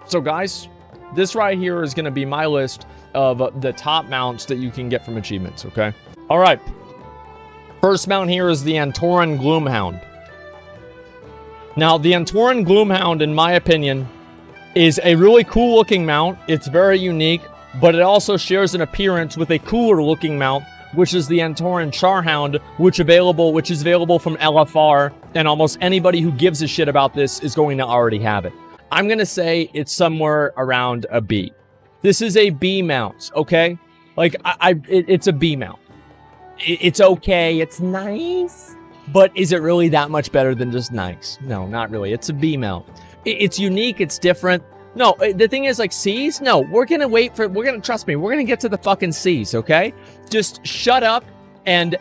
So guys, this right here is going to be my list of the top mounts that you can get from achievements, okay? All right. First mount here is the Antoran Gloomhound. Now, the Antoran Gloomhound, in my opinion, is a really cool looking mount. It's very unique, but it also shares an appearance with a cooler looking mount, which is the Antoran Charhound, which is available from LFR, and almost anybody who gives a shit about this is going to already have it. I'm going to say it's somewhere around a B. This is a B mount, okay? Like, it's a B mount. It's okay, it's nice, but is it really that much better than just nice? No, not really. It's a B mount. It's unique, it's different. No, the thing is, like, C's? No, we're gonna trust me, we're gonna get to the fucking C's, okay? Just shut up and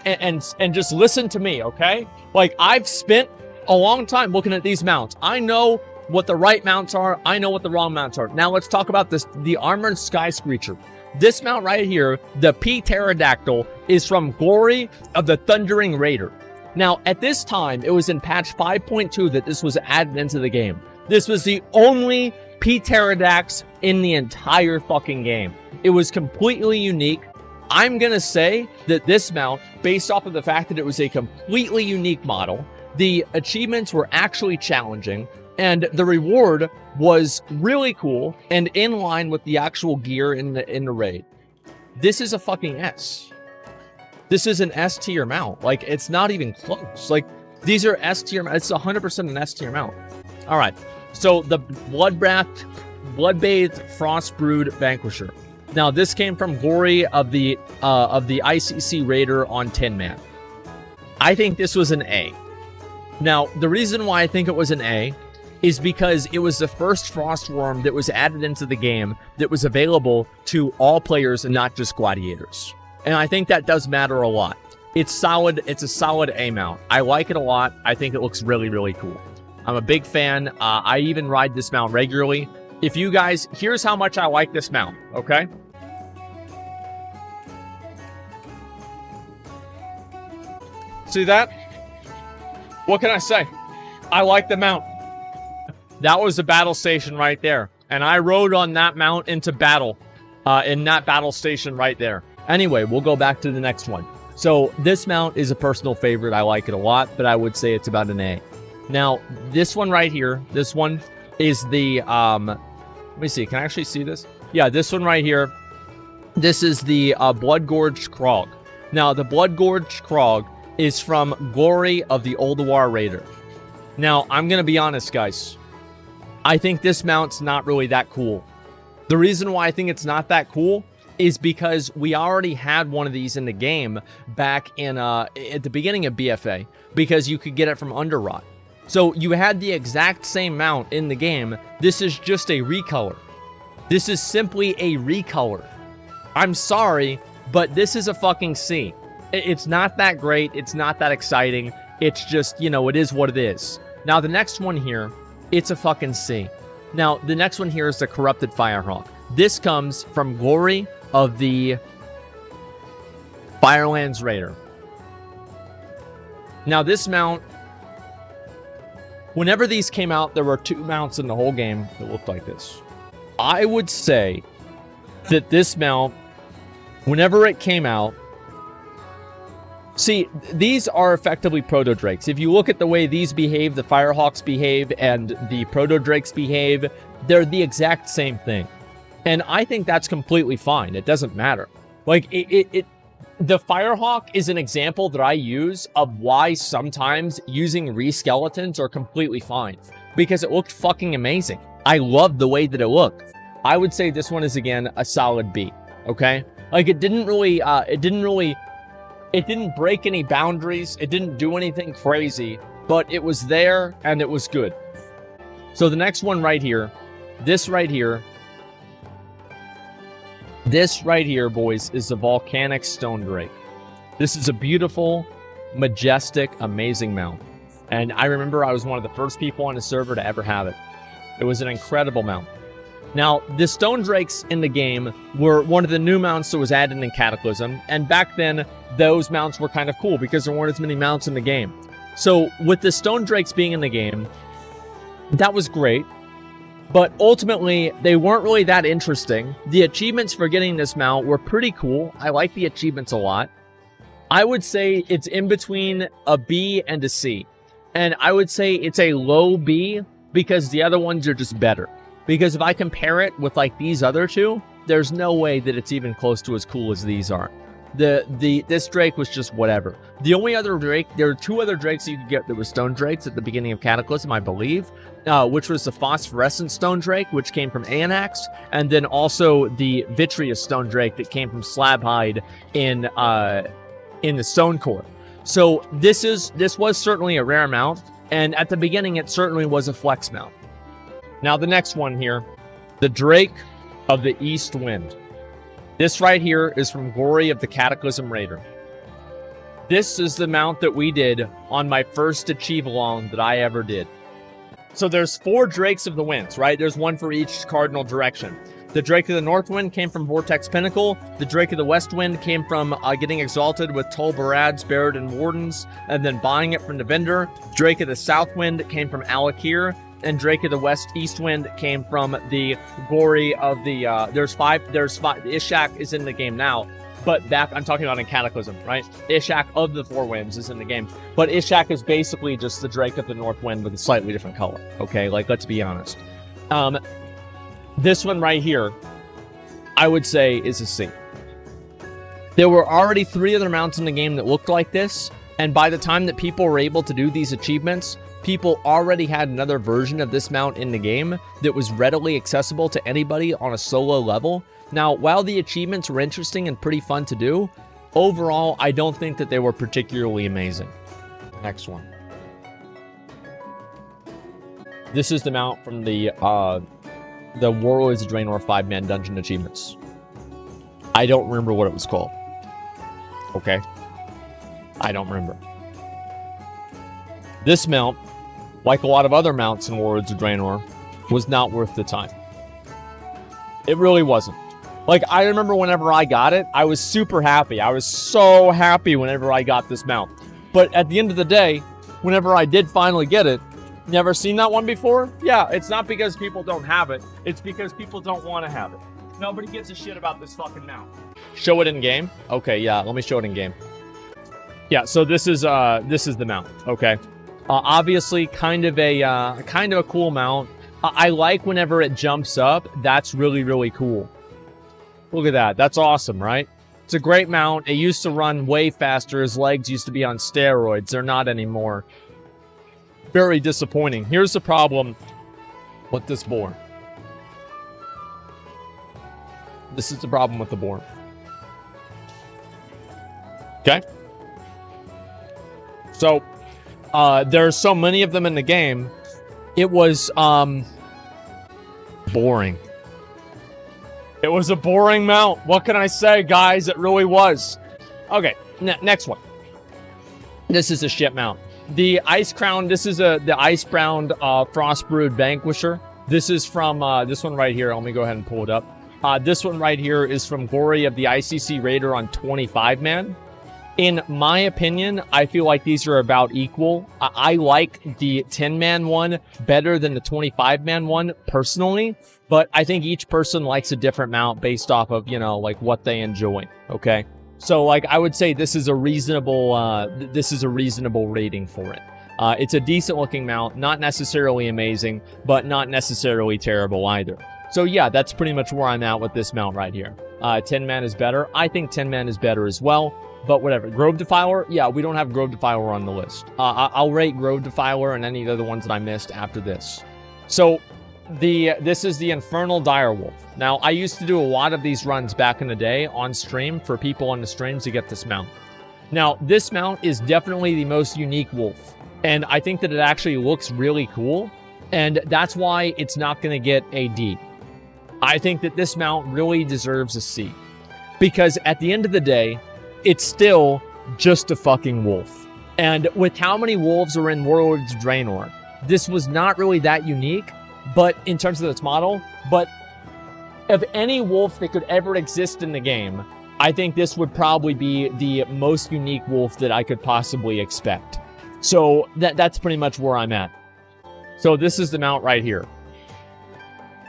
just listen to me, okay? Like, I've spent a long time looking at these mounts. I know what the right mounts are, I know what the wrong mounts are. Now let's talk about this, the Armored Sky Screecher. This mount right here, the P Pterodactyl, is from Gory of the Thundering Raider. Now, at this time, it was in patch 5.2 that this was added into the game. This was the only P Pterodax in the entire fucking game. It was completely unique. I'm gonna say that this mount, based off of the fact that it was a completely unique model, the achievements were actually challenging, and the reward was really cool and in line with the actual gear in the raid. This is a fucking S. This is an S tier mount. Like, it's not even close. Like, these are S tier. It's 100% an S tier mount. All right. So the Bloodbathed Frostbrood Vanquisher. Now, this came from Gory of the ICC Raider on Tin Man. I think this was an A. Now, the reason why I think it was an A is because it was the first Frostworm that was added into the game that was available to all players and not just gladiators. And I think that does matter a lot. It's solid. It's a solid A mount. I like it a lot. I think it looks really, really cool. I'm a big fan. I even ride this mount regularly. If you guys, here's how much I like this mount, okay? See that? What can I say? I like the mount. That was the battle station right there. And I rode on that mount into battle, in that battle station right there. Anyway, we'll go back to the next one. So this mount is a personal favorite. I like it a lot, but I would say it's about an A. Now, this one right here, this one is the, let me see, can I actually see this? Yeah, this one right here, this is the Bloodgorged Krog. Now, the Bloodgorged Krog is from Gory of the Ulduar Raider. Now, I'm going to be honest, guys. I think this mount's not really that cool. The reason why I think it's not that cool is because we already had one of these in the game back in at the beginning of BFA, because you could get it from Underrot. So you had the exact same mount in the game. This is just a recolor. This is simply a recolor. I'm sorry, but this is a fucking C. It's not that great. It's not that exciting. It's just, you know, it is what it is. Now, the next one here, it's a fucking C. Now, the next one here is the Corrupted Firehawk. This comes from Gory of the Firelands Raider. Now, this mount, whenever these came out, there were two mounts in the whole game that looked like this. I would say that this mount, whenever it came out, see, these are effectively proto-drakes. If you look at the way these behave, the Firehawks behave, and the proto-drakes behave, they're the exact same thing. And I think that's completely fine. It doesn't matter. Like, the Firehawk is an example that I use of why sometimes using re-skeletons are completely fine. Because it looked fucking amazing. I loved the way that it looked. I would say this one is, again, a solid B. Okay? Like, it didn't break any boundaries. It didn't do anything crazy. But it was there, and it was good. So the next one right here, this right here, boys, is the Volcanic Stone Drake. This is a beautiful, majestic, amazing mount. And I remember I was one of the first people on the server to ever have it. It was an incredible mount. Now, the Stone Drakes in the game were one of the new mounts that was added in Cataclysm. And back then, those mounts were kind of cool because there weren't as many mounts in the game. So with the Stone Drakes being in the game, that was great. But ultimately, they weren't really that interesting. The achievements for getting this mount were pretty cool. I like the achievements a lot. I would say it's in between a B and a C. And I would say it's a low B because the other ones are just better. Because if I compare it with like these other two, there's no way that it's even close to as cool as these are. This Drake was just whatever. The only other Drake, there are two other Drakes you could get that were Stone Drakes at the beginning of Cataclysm, I believe, which was the Phosphorescent Stone Drake, which came from Anax, and then also the Vitreous Stone Drake that came from Slabhide in the Stone Core. So this was certainly a rare mount, and at the beginning it certainly was a flex mount. Now the next one here, the Drake of the East Wind. This right here is from Glory of the Cataclysm Raider. This is the mount that we did on my first Achieve-Along that I ever did. So there's 4 Drakes of the Winds, right? There's one for each cardinal direction. The Drake of the North Wind came from Vortex Pinnacle. The Drake of the West Wind came from getting exalted with Tol Barad, Spirit, and Wardens, and then buying it from the vendor. Drake of the South Wind came from Alakir. And Drake of the West East Wind came from the Glory of the, there's five, Ishak is in the game now, but back, I'm talking about in Cataclysm, right? Ishak of the 4 Winds is in the game, but Ishak is basically just the Drake of the North Wind with a slightly different color, okay? Like, let's be honest. This one right here, I would say is a C. There were already 3 other mounts in the game that looked like this, and by the time that people were able to do these achievements, people already had another version of this mount in the game that was readily accessible to anybody on a solo level. Now, while the achievements were interesting and pretty fun to do, overall, I don't think that they were particularly amazing. Next one. This is the mount from the Warlords of Draenor 5-man dungeon achievements. I don't remember what it was called. Okay. I don't remember. This mount, like a lot of other mounts in Warlords of Draenor, was not worth the time. It really wasn't. Like, I remember whenever I got it, I was super happy. I was so happy whenever I got this mount. But at the end of the day, whenever I did finally get it, never seen that one before? Yeah, it's not because people don't have it. It's because people don't want to have it. Nobody gives a shit about this fucking mount. Show it in game? Okay, yeah, let me show it in game. Yeah, so this is the mount, okay? Obviously, kind of a cool mount. I like whenever it jumps up. That's really, really cool. Look at that. That's awesome, right? It's a great mount. It used to run way faster. His legs used to be on steroids. They're not anymore. Very disappointing. Here's the problem with this boar. This is the problem with the boar. Okay? So, there are so many of them in the game, it was, boring. It was a boring mount. What can I say, guys? It really was. Okay, next one. This is a shit mount. The Icecrown, this is the Icebound Frostbrood Vanquisher. This is from, this one right here. Let me go ahead and pull it up. This one right here is from Glory of the ICC Raider on 25-man. In my opinion, I feel like these are about equal. I like the 10-man one better than the 25-man one, personally. But I think each person likes a different mount based off of, you know, like what they enjoy, okay? So, like, I would say this is a reasonable rating for it. It's a decent-looking mount, not necessarily amazing, but not necessarily terrible either. So, yeah, that's pretty much where I'm at with this mount right here. 10-man is better. I think 10-man is better as well. But whatever. Grove Defiler? Yeah, we don't have Grove Defiler on the list. I'll rate Grove Defiler and any of the ones that I missed after this. So, this is the Infernal Direwolf. Now, I used to do a lot of these runs back in the day on stream for people on the streams to get this mount. Now, this mount is definitely the most unique wolf. And I think that it actually looks really cool. And that's why it's not going to get a D. I think that this mount really deserves a C. Because at the end of the day, it's still just a fucking wolf. And with how many wolves are in Warlords of Draenor, this was not really that unique, but in terms of this model, but of any wolf that could ever exist in the game, I think this would probably be the most unique wolf that I could possibly expect. So that's pretty much where I'm at. So this is the mount right here.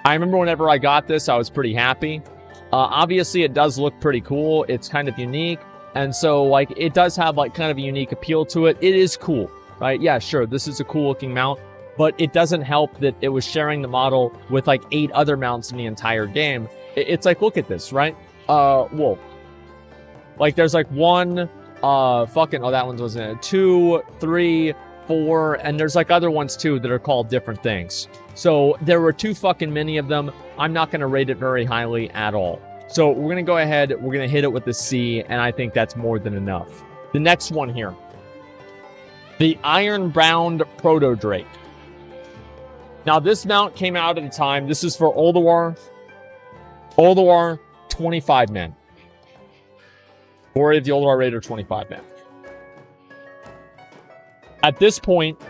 I remember whenever I got this, I was pretty happy. Obviously, it does look pretty cool. It's kind of unique. And so, like, it does have, like, kind of a unique appeal to it. It is cool, right? Yeah, sure, this is a cool-looking mount. But it doesn't help that it was sharing the model with, like, 8 other mounts in the entire game. It's like, look at this, right? Whoa. Like, there's, like, 1, oh, that one wasn't it. 2, 3, 4, and there's, like, other ones, too, that are called different things. So there were too fucking many of them. I'm not going to rate it very highly at all. So we're going to go ahead, we're going to hit it with the C, and I think that's more than enough. The next one here. The Iron-Bound Proto-Drake. Now, this mount came out at a time. This is for Ulduar. Ulduar, 25 men. Glory of the Ulduar Raider, 25 men. At this point,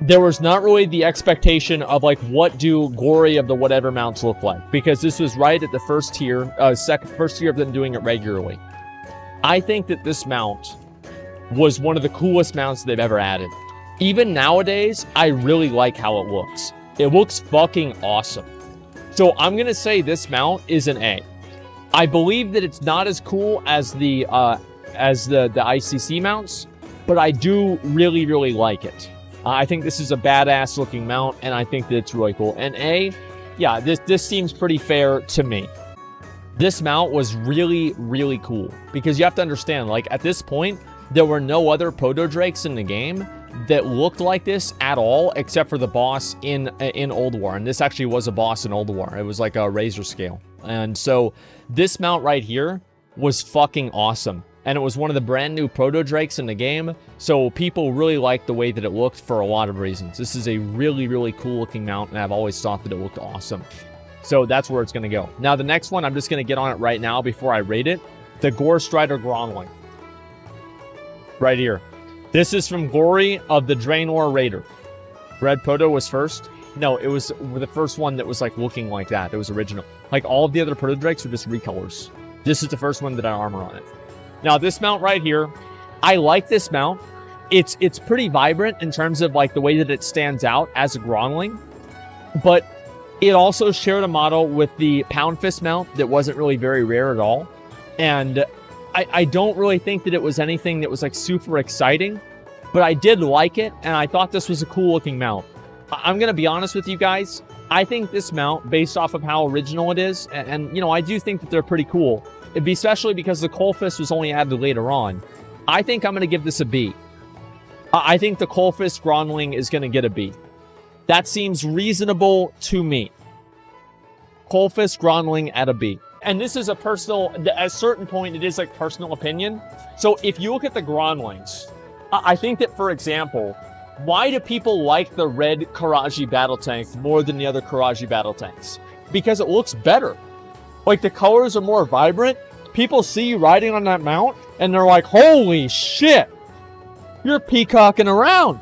there was not really the expectation of, like, what do Glory of the whatever mounts look like, because this was right at the first tier of them doing it regularly. I think that this mount was one of the coolest mounts they've ever added. Even nowadays, I really like how it looks. It looks fucking awesome. So I'm gonna say this mount is an A. I believe that it's not as cool as the ICC mounts, but I do really, really like it. I think this is a badass looking mount, and I think that it's really cool. And A, yeah, this seems pretty fair to me. This mount was really, really cool, because you have to understand, like, at this point, there were no other Proto Drakes in the game that looked like this at all, except for the boss in Ulduar. And this actually was a boss in Ulduar. It was like a razor scale. And so this mount right here was fucking awesome. And it was one of the brand new Proto Drakes in the game. So people really liked the way that it looked for a lot of reasons. This is a really, really cool looking mount, and I've always thought that it looked awesome. So that's where it's going to go. Now, the next one, I'm just going to get on it right now before I rate it. The Gore Strider Gromling. Right here. This is from Glory of the Draenor Raider. Red Proto was first. No, it was the first one that was, like, looking like that. It was original. Like, all of the other Proto Drakes were just recolors. This is the first one that had armor on it. Now, this mount right here, I like this mount. It's pretty vibrant in terms of, like, the way that it stands out as a Gromling. But it also shared a model with the Pound Fist mount that wasn't really very rare at all. And I don't really think that it was anything that was, like, super exciting. But I did like it, and I thought this was a cool-looking mount. I'm going to be honest with you guys. I think this mount, based off of how original it is, and you know, I do think that they're pretty cool, especially because the Coalfist was only added later on. I think I'm going to give this a B. I think the Coalfist Gromling is going to get a B. That seems reasonable to me. Coalfist Gromling at a B. And this is a personal, at a certain point, it is like personal opinion. So if you look at the Gromlings, I think that, for example, why do people like the red Karaji battle tank more than the other Karaji battle tanks? Because it looks better. Like, the colors are more vibrant. People see you riding on that mount, and they're like, holy shit, you're peacocking around.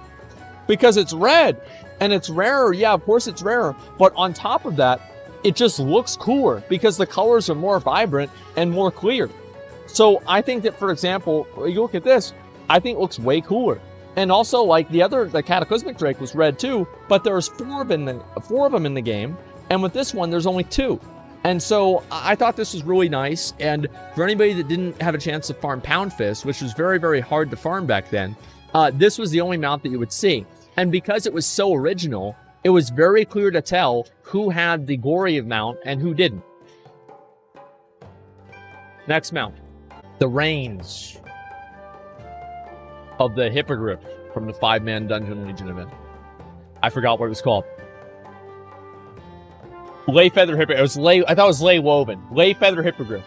Because it's red, and it's rarer. Yeah, of course it's rarer. But on top of that, it just looks cooler because the colors are more vibrant and more clear. So I think that, for example, you look at this, I think it looks way cooler. And also, like, the Cataclysmic Drake was red too, but there's four of them in the game, and with this one, there's only 2. And so I thought this was really nice, and for anybody that didn't have a chance to farm Pound Fist, which was very, very hard to farm back then, this was the only mount that you would see. And because it was so original, it was very clear to tell who had the Glory mount and who didn't. Next mount. The Reins of the Hippogriff from the 5-man Dungeon Legion event. I forgot what it was called. Lay Feather Hippogriff. It was Lay. I thought it was Lay Woven. Lay Feather Hippogriff.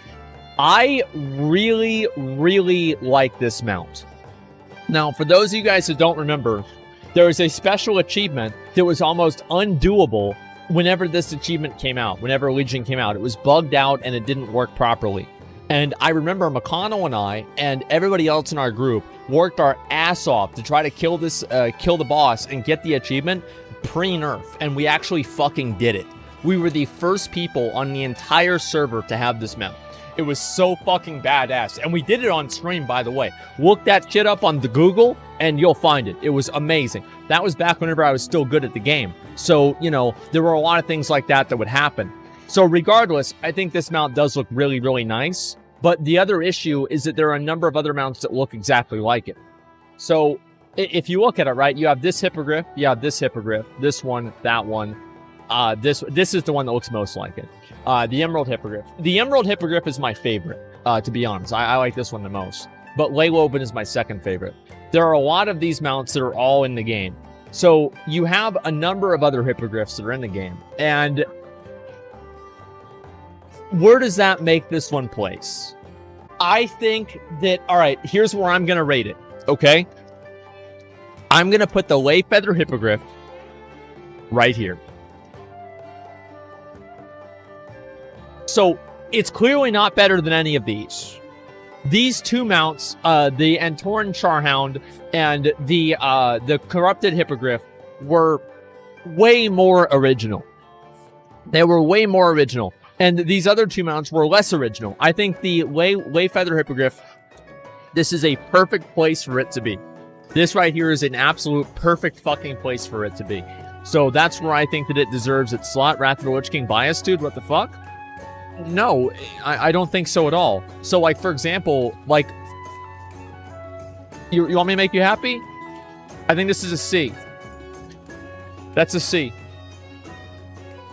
I really, really like this mount. Now, for those of you guys who don't remember, there was a special achievement that was almost undoable whenever this achievement came out, whenever Legion came out. It was bugged out and it didn't work properly. And I remember McConnell and I and everybody else in our group worked our ass off to try to kill the boss and get the achievement pre-nerf. And we actually fucking did it. We were the first people on the entire server to have this mount. It was so fucking badass. And we did it on stream, by the way. Look that shit up on the Google and you'll find it. It was amazing. That was back whenever I was still good at the game. So, you know, there were a lot of things like that that would happen. So regardless, I think this mount does look really, really nice. But the other issue is that there are a number of other mounts that look exactly like it. So if you look at it, right, you have this hippogriff, you have this hippogriff, this one, that one. This is the one that looks most like it. The Emerald Hippogriff. The Emerald Hippogriff is my favorite, to be honest. I like this one the most. But Leyloben is my second favorite. There are a lot of these mounts that are all in the game. So you have a number of other hippogriffs that are in the game. And where does that make this one place? I think that, all right, here's where I'm going to rate it, okay? I'm going to put the Ley Feather Hippogriff right here. So it's clearly not better than any of these. These two mounts, the Antoran Charhound and the Corrupted Hippogriff, were way more original. They were way more original. And these other two mounts were less original. I think the Ley Feather Hippogriff, this is a perfect place for it to be. This right here is an absolute perfect fucking place for it to be. So that's where I think that it deserves its slot. Wrath of the Lich King bias, dude, what the fuck? No, I don't think so at all. So, like, for example, like, you want me to make you happy? I think this is a C. That's a C.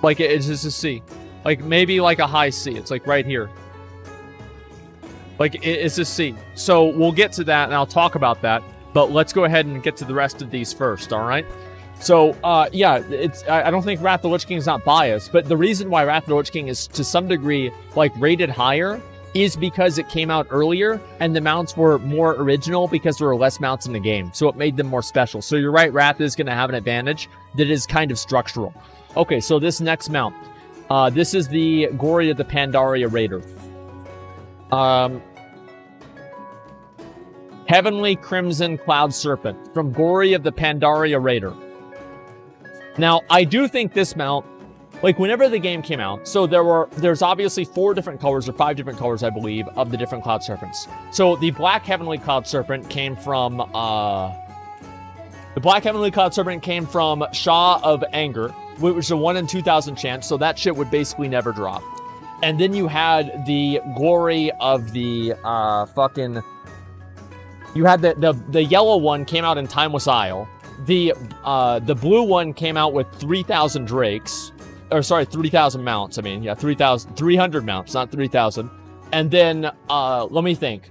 Like, it's just a C. Like, maybe like a high C. It's like right here. Like, it's a C. So, we'll get to that, and I'll talk about that. But let's go ahead and get to the rest of these first, all right? So, yeah, I don't think Wrath of the Lich King is not biased, but the reason why Wrath of the Lich King is, to some degree, like, rated higher is because it came out earlier, and the mounts were more original because there were less mounts in the game, so it made them more special. So you're right, Wrath is going to have an advantage that is kind of structural. Okay, so this next mount. This is the Gory of the Pandaria Raider. Heavenly Crimson Cloud Serpent from Gory of the Pandaria Raider. Now, I do think this mount, like, whenever the game came out, so there's obviously 4 different colors, or 5 different colors, I believe, of the different Cloud Serpents. So the Black Heavenly Cloud Serpent came from, Shah of Anger, which was a 1 in 2,000 chance, so that shit would basically never drop. And then you had the Glory of the, you had the yellow one came out in Timeless Isle. The blue one came out with 3,000 drakes. Or sorry, 3,000 mounts. I mean, yeah, 300 mounts, not 3,000. And then, let me think.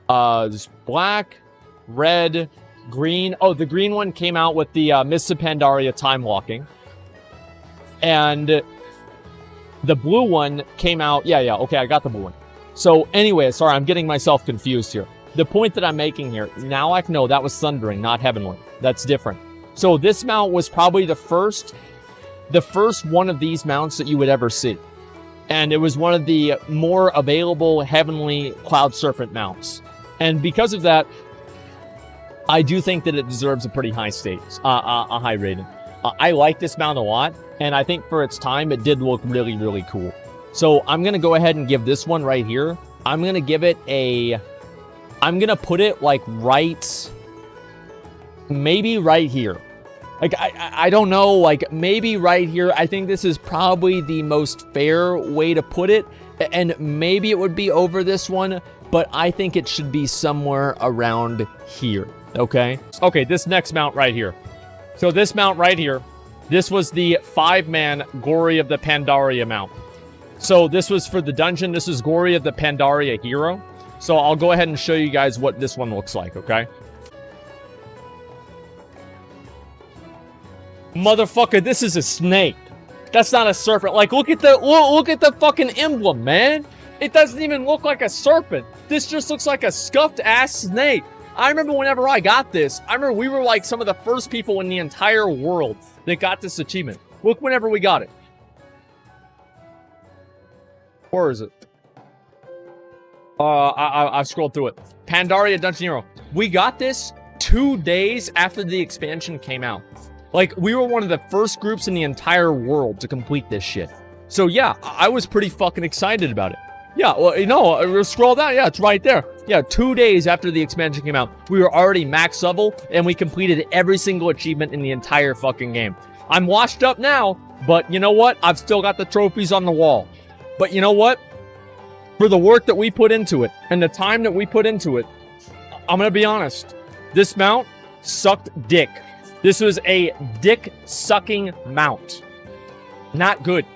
There's black, red, green. Oh, the green one came out with the Mists of Pandaria time walking. And the blue one came out. Yeah, okay, I got the blue one. So anyway, sorry, I'm getting myself confused here. The point that I'm making here, Ny'alotha, no, that was Thundering, not Heavenly. That's different. So this mount was probably the first one of these mounts that you would ever see. And it was one of the more available Heavenly Cloud Serpent mounts. And because of that, I do think that it deserves a pretty high a high rating. I like this mount a lot, and I think for its time, it did look really, really cool. So I'm going to go ahead and give this one right here. I'm going to give it I'm going to put it like maybe right here. Like, I don't know, like maybe right here. I think this is probably the most fair way to put it. And maybe it would be over this one, but I think it should be somewhere around here. Okay. Okay, this next mount right here. So this mount right here, this was the 5-man Gory of the Pandaria mount. So this was for the dungeon. This is Gory of the Pandaria hero. So I'll go ahead and show you guys what this one looks like, okay? Motherfucker, this is a snake. That's not a serpent. Like, look at the fucking emblem, man. It doesn't even look like a serpent. This just looks like a scuffed ass snake. I remember whenever I got this, I remember we were like some of the first people in the entire world that got this achievement. Look whenever we got it. Where is it? I've scrolled through it. Pandaria Dungeon Hero. We got this 2 days after the expansion came out. Like, we were one of the first groups in the entire world to complete this shit. So yeah, I was pretty fucking excited about it. Yeah, well, you know, scroll down. Yeah, it's right there. Yeah, 2 days after the expansion came out, we were already max level, and we completed every single achievement in the entire fucking game. I'm washed up now, but you know what? I've still got the trophies on the wall. But you know what? For the work that we put into it, and the time that we put into it, I'm gonna be honest. This mount sucked dick. This was a dick-sucking mount. Not good.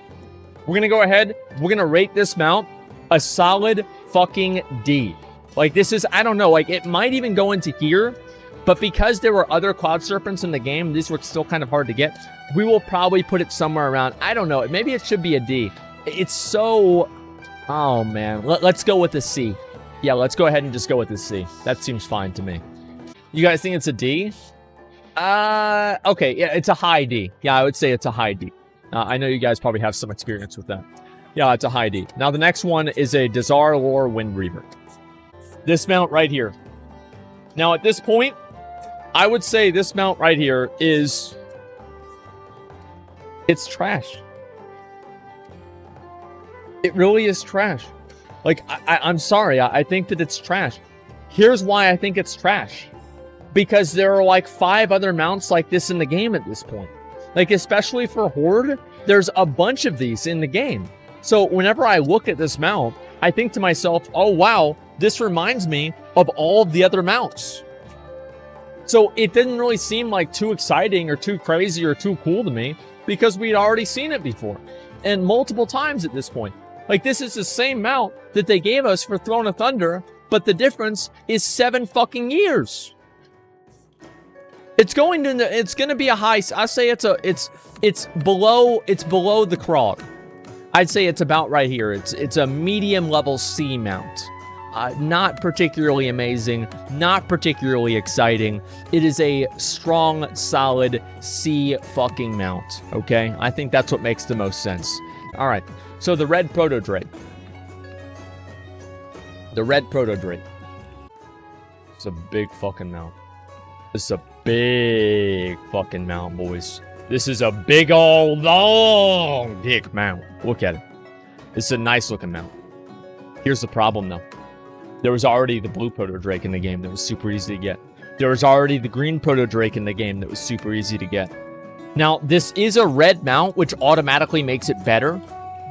We're gonna go ahead, we're gonna rate this mount a solid fucking D. Like, this is, I don't know, like, it might even go into here, but because there were other Cloud Serpents in the game, these were still kind of hard to get, we will probably put it somewhere around, I don't know, maybe it should be a D. It's so, oh man, let's go with a C. Yeah, let's go ahead and just go with a C. That seems fine to me. You guys think it's a D? Okay, yeah, it's a high D. Yeah, I would say it's a high D. I know you guys probably have some experience with that. Yeah, it's a high D. Now, the next one is a Dazar'alor Wind Reaver. This mount right here. Now, at this point, I would say this mount right here is... it's trash. It really is trash. Like, I'm sorry. I think that it's trash. Here's why I think it's trash. Because there are like 5 other mounts like this in the game at this point. Like, especially for Horde, there's a bunch of these in the game. So whenever I look at this mount, I think to myself, oh wow, this reminds me of all of the other mounts. So it didn't really seem like too exciting or too crazy or too cool to me because we'd already seen it before. And multiple times at this point. Like, this is the same mount that they gave us for Throne of Thunder, but the difference is 7 fucking years. It's going to be a high, I say it's below the Krog. I'd say it's about right here. It's a medium level C mount. Not particularly amazing, not particularly exciting. It is a strong, solid C fucking mount, okay? I think that's what makes the most sense. All right, so the red Proto-Drake. The red Proto-Drake. It's a big fucking mount. This is a big fucking mount, boys. This is a big old long dick mount. Look at it. This is a nice looking mount. Here's the problem though. There was already the blue Proto-Drake in the game that was super easy to get. There was already the green Proto-Drake in the game that was super easy to get. Now, this is a red mount, which automatically makes it better.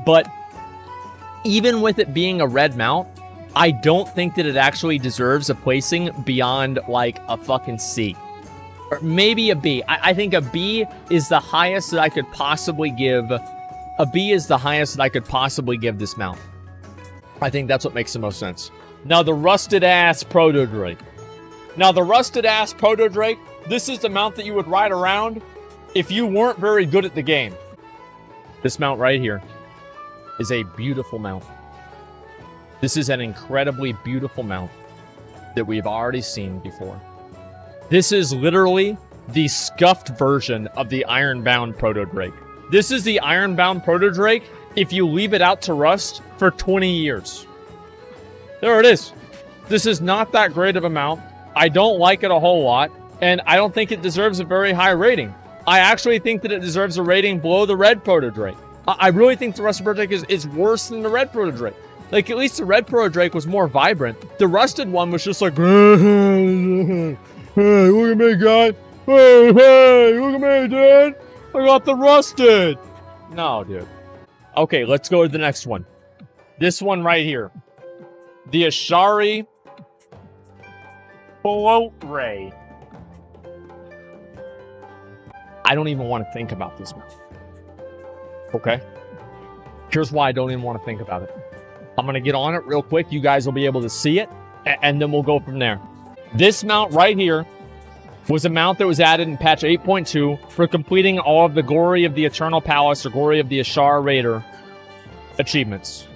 But even with it being a red mount, I don't think that it actually deserves a placing beyond like a fucking C. Or maybe a B. I think a B is the highest that I could possibly give. A B is the highest that I could possibly give this mount. I think that's what makes the most sense. Now, the rusted-ass Proto-Drake. Now, the rusted-ass Proto-Drake, this is the mount that you would ride around if you weren't very good at the game. This mount right here is a beautiful mount. This is an incredibly beautiful mount that we've already seen before. This is literally the scuffed version of the Ironbound Proto-Drake. This is the Ironbound Proto-Drake if you leave it out to rust for 20 years. There it is. This is not that great of a mount. I don't like it a whole lot, and I don't think it deserves a very high rating. I actually think that it deserves a rating below the red Proto-Drake. I really think the rusted Proto-Drake is worse than the red Proto-Drake. Like, at least the red Proto-Drake was more vibrant. The rusted one was just like, hey, look at me, guy. Hey, look at me, dude. I got the rusted. No, dude. Okay, let's go to the next one. This one right here. The Ashari Float Ray. I don't even want to think about this one. Okay? Here's why I don't even want to think about it. I'm going to get on it real quick. You guys will be able to see it, and then we'll go from there. This mount right here was a mount that was added in patch 8.2 for completing all of the Glory of the Eternal Palace or Glory of the Ashar Raider achievements.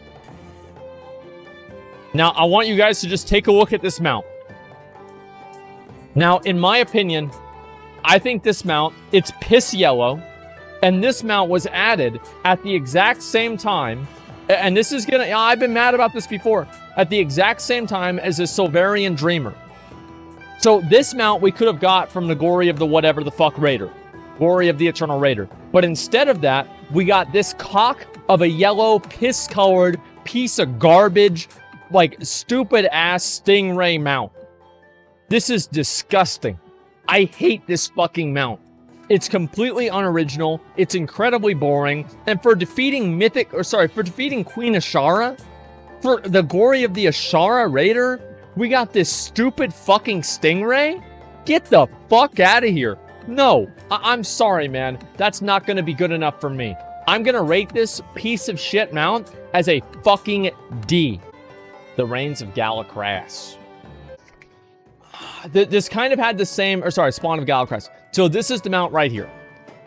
Now, I want you guys to just take a look at this mount. Now, in my opinion, I think this mount, it's piss yellow, and this mount was added at the exact same time, and this is gonna, I've been mad about this before, at the exact same time as a Silverian Dreamer. So this mount we could have got from the Glory of the whatever the fuck Raider. Glory of the Eternal Raider. But instead of that, we got this cock of a yellow, piss-colored piece of garbage, like, stupid-ass stingray mount. This is disgusting. I hate this fucking mount. It's completely unoriginal. It's incredibly boring. And for defeating for defeating Queen Ashara, for the glory of the Ashara Raider, we got this stupid fucking stingray? Get the fuck out of here. No, I'm sorry, man. That's not going to be good enough for me. I'm going to rate this piece of shit mount as a fucking D. The Reigns of Galacrass. This kind of had the same, Spawn of Galacrass. So this is the mount right here.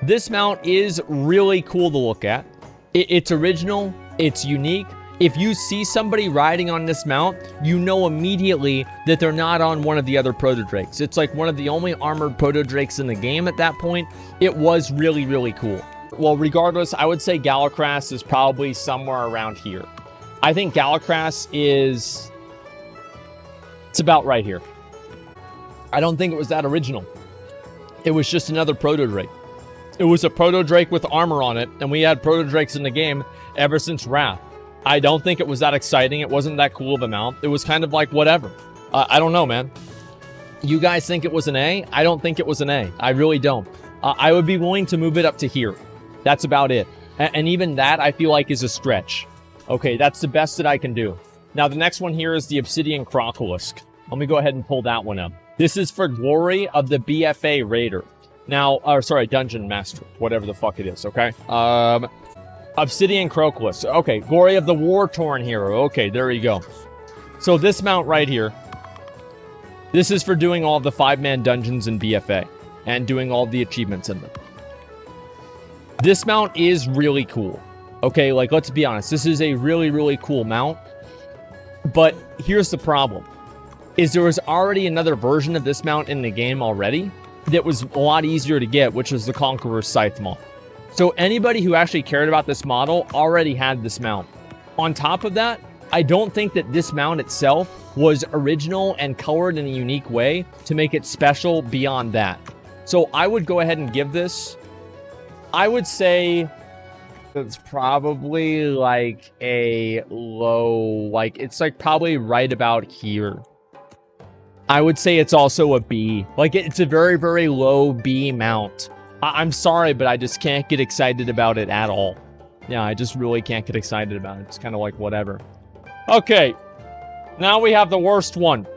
This mount is really cool to look at. It's original. It's unique. If you see somebody riding on this mount, you know immediately that they're not on one of the other proto-drakes. It's like one of the only armored proto-drakes in the game at that point. It was really, really cool. Well, regardless, I would say Galacrass is probably somewhere around here. I think Galacrass is... It's about right here. I don't think it was that original. It was just another proto-drake. It was a proto-drake with armor on it, and we had proto-drakes in the game ever since Wrath. I don't think it was that exciting. It wasn't that cool of a mount. It was kind of like whatever. I don't know, man. You guys think it was an A? I don't think it was an A. I really don't. I would be willing to move it up to here. That's about it. And even that, I feel like, is a stretch. Okay, that's the best that I can do. Now, the next one here is the Obsidian Crocolisk. Let me go ahead and pull that one up. This is for glory of the BFA Raider. Now, Dungeon Master. Whatever the fuck it is, okay? Obsidian Crocolisk. Okay, glory of the War-Torn Hero. Okay, there you go. So this mount right here, this is for doing all the 5-man dungeons in BFA and doing all the achievements in them. This mount is really cool. Okay, like, let's be honest. This is a really, really cool mount. But here's the problem. Is there was already another version of this mount in the game already that was a lot easier to get, which was the Conqueror's Scythe model. So anybody who actually cared about this model already had this mount. On top of that, I don't think that this mount itself was original and colored in a unique way to make it special beyond that. So I would go ahead and give this, I would say it's probably like a low, like it's like probably right about here. I would say it's also a B. Like it's a very, very low B mount. I'm sorry, but I just can't get excited about it at all. Yeah, I just really can't get excited about it. It's kind of like whatever. Okay, now we have the worst one.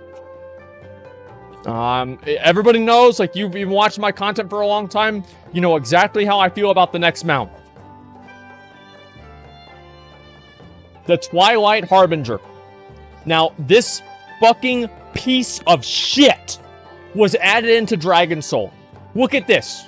Everybody knows, like you've been watching my content for a long time, you know exactly how I feel about the next mount. The Twilight Harbinger. Now, this fucking piece of shit was added into Dragon Soul. Look at this.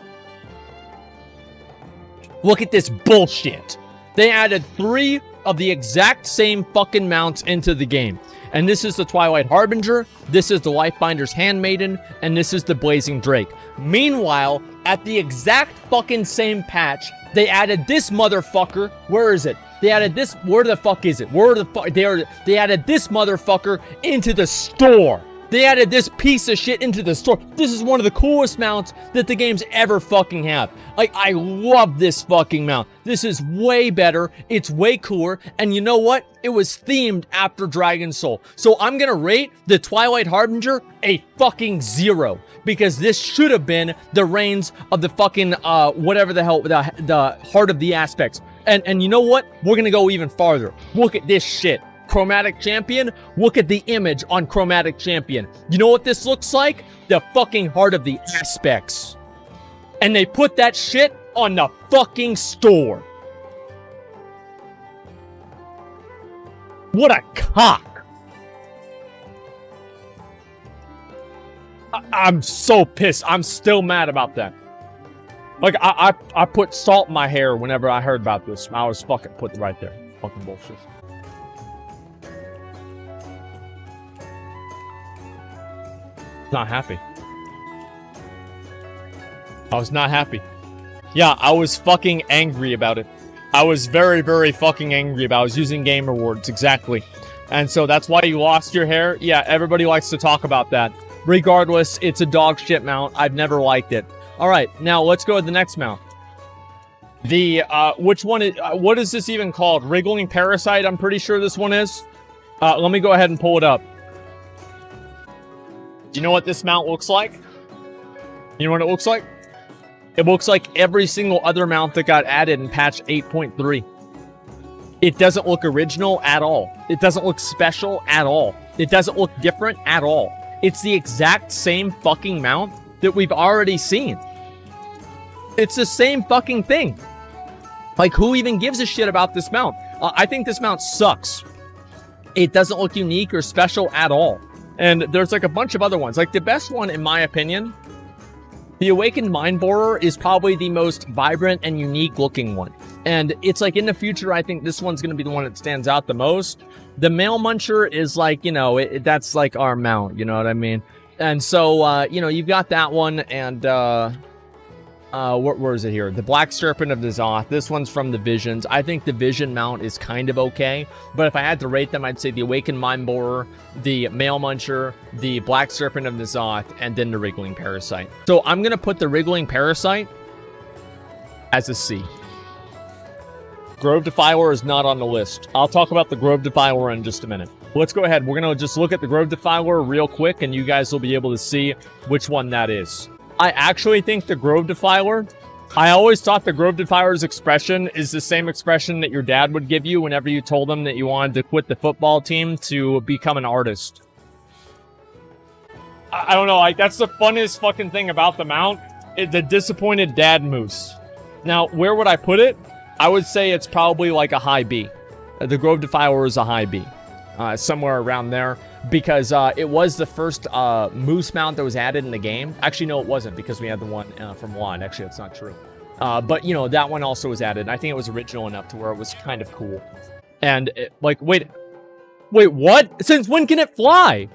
Look at this bullshit. They added 3 of the exact same fucking mounts into the game. And this is the Twilight Harbinger, this is the Lifebinder's Handmaiden, and this is the Blazing Drake. Meanwhile, at the exact fucking same patch, they added this motherfucker. Where is it? They added this. Where the fuck is it? Where the fuck? They added this motherfucker into the store. They added this piece of shit into the store. This is one of the coolest mounts that the game's ever fucking have. Like, I love this fucking mount. This is way better. It's way cooler. And you know what? It was themed after Dragon Soul. So I'm gonna rate the Twilight Harbinger a fucking 0. Because this should have been the reigns of the fucking, whatever the hell, the Heart of the Aspects. And you know what? We're gonna go even farther. Look at this shit. Chromatic Champion, look at the image on Chromatic Champion. You know what this looks like? The fucking Heart of the Aspects. And they put that shit on the fucking store. What a cock. I'm so pissed. I'm still mad about that. Like, I put salt in my hair whenever I heard about this. I was fucking put right there. Fucking bullshit. Not happy. I was not happy. Yeah, I was fucking angry about it. I was very, very fucking angry about it. I was using Game Awards, exactly. And so that's why you lost your hair? Yeah, everybody likes to talk about that. Regardless, it's a dog shit mount. I've never liked it. Alright, now let's go to the next mount. The, which one is, what is this even called? Wriggling Parasite, I'm pretty sure this one is. Let me go ahead and pull it up. Do you know what this mount looks like? You know what it looks like? It looks like every single other mount that got added in patch 8.3. It doesn't look original at all. It doesn't look special at all. It doesn't look different at all. It's the exact same fucking mount that we've already seen. It's the same fucking thing. Like, who even gives a shit about this mount? I think this mount sucks. It doesn't look unique or special at all. And there's like a bunch of other ones. Like the best one, in my opinion, the Awakened Mind Borer is probably the most vibrant and unique looking one. And it's like in the future, I think this one's going to be the one that stands out the most. The Male Muncher is like, you know, that's like our mount, you know what I mean? And so, you know, you've got that one and, where is it here? The Black Serpent of N'y'alotha. This one's from the Visions. I think the Vision mount is kind of okay, but if I had to rate them, I'd say the Awakened Mind Borer, the Male Muncher, the Black Serpent of N'y'alotha, and then the Wriggling Parasite. So I'm gonna put the Wriggling Parasite as a C. Grove Defiler is not on the list. I'll talk about the Grove Defiler in just a minute. Let's go ahead. We're gonna just look at the Grove Defiler real quick, and you guys will be able to see which one that is. I actually think the Grove Defiler, I always thought the Grove Defiler's expression is the same expression that your dad would give you whenever you told him that you wanted to quit the football team to become an artist. I don't know, like, that's the funniest fucking thing about the mount, the disappointed dad moose. Now, where would I put it? I would say it's probably like a high B. The Grove Defiler is a high B. Somewhere around there. Because it was the first moose mount that was added in the game. Actually, no, it wasn't, because we had the one from WoW. Actually, that's not true. But, you know, that one also was added. I think it was original enough to where it was kind of cool. And, like, wait, what? Since when can it fly?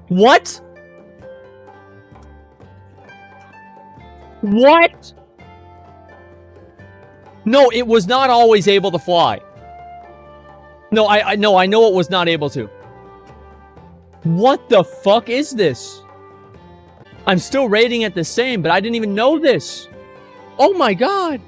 What? What? No, it was not always able to fly. No, I know it was not able to. What the fuck is this? I'm still rating it the same, but I didn't even know this. Oh my god.